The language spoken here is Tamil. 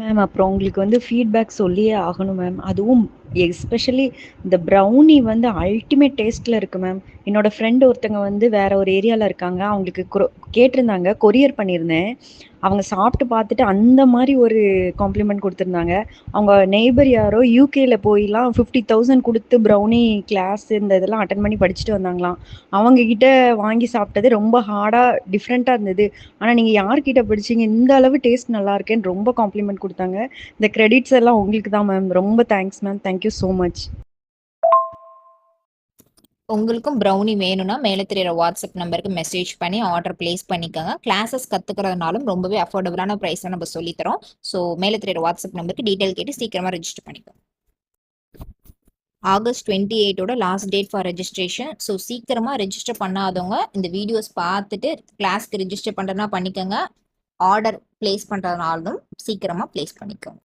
மேம் அப்புறம் உங்களுக்கு வந்து ஃபீட்பேக் சொல்லியே ஆகணும் மேம். அதுவும் எஸ்பெஷலி இந்த ப்ரௌனி வந்து அல்டிமேட் டேஸ்ட்ல இருக்கு மேம். என்னோட ஃப்ரெண்ட் ஒருத்தங்க வந்து வேற ஒரு ஏரியால இருக்காங்க. அவங்களுக்கு கேட்டிருந்தாங்க. கொரியர் பண்ணியிருந்தேன். அவங்க சாப்பிட்டு பார்த்துட்டு அந்த மாரி ஒரு காம்ப்ளிமெண்ட் குடுத்துருந்தாங்க. அவங்க நெய்பர் யாரோ யுகேல போய்லாம் 50,000 குடுத்து ப்ரௌனி கிளாஸ் இந்த இதெல்லாம் அட்டெண்ட் பண்ணி படிச்சுட்டு வந்தாங்களாம். அவங்க கிட்ட வாங்கி சாப்பிட்டது ரொம்ப ஹார்டா டிஃப்ரெண்ட்டா இருந்தது. ஆனா நீங்க யார்கிட்ட படிச்சீங்க? இந்த அளவு டேஸ்ட் நல்லா இருக்கேன்னு ரொம்ப காம்ப்ளிமெண்ட் குடுத்தாங்க. இந்த கிரெடிட்ஸ் எல்லாம் உங்களுக்கு தான் மேம். ரொம்ப thanks ma'am. Thank you so much. உங்களுக்கும் ப்ரௌனி வேணும்னா மேலே தெரியுற வாட்ஸ்அப் நம்பருக்கு மெசேஜ் பண்ணி ஆர்டர் பிளேஸ் பண்ணிக்கோங்க. கிளாஸஸ் கத்துக்கிறதுனாலும் ரொம்பவே அஃபோர்டபுளான ப்ரைஸ்ல நம்ம சொல்லித்தரோம். ஸோ மேலே தெரியுற வாட்ஸ்அப் நம்பருக்கு டீடைல் கேட்டு சீக்கிரமா ரெஜிஸ்டர் பண்ணிக்கோங்க. ஆகஸ்ட் 28ஓட last date for registration. So சீக்கிரமா ரெஜிஸ்டர் பண்ணாதவங்க இந்த வீடியோஸ் பார்த்துட்டு கிளாஸ்க்கு ரெஜிஸ்டர் பண்ணுறதுனா பண்ணிக்கோங்க. ஆர்டர் பிளேஸ் பண்ணுறதுனாலும் சீக்கிரமா பிளேஸ் பண்ணிக்கோங்க.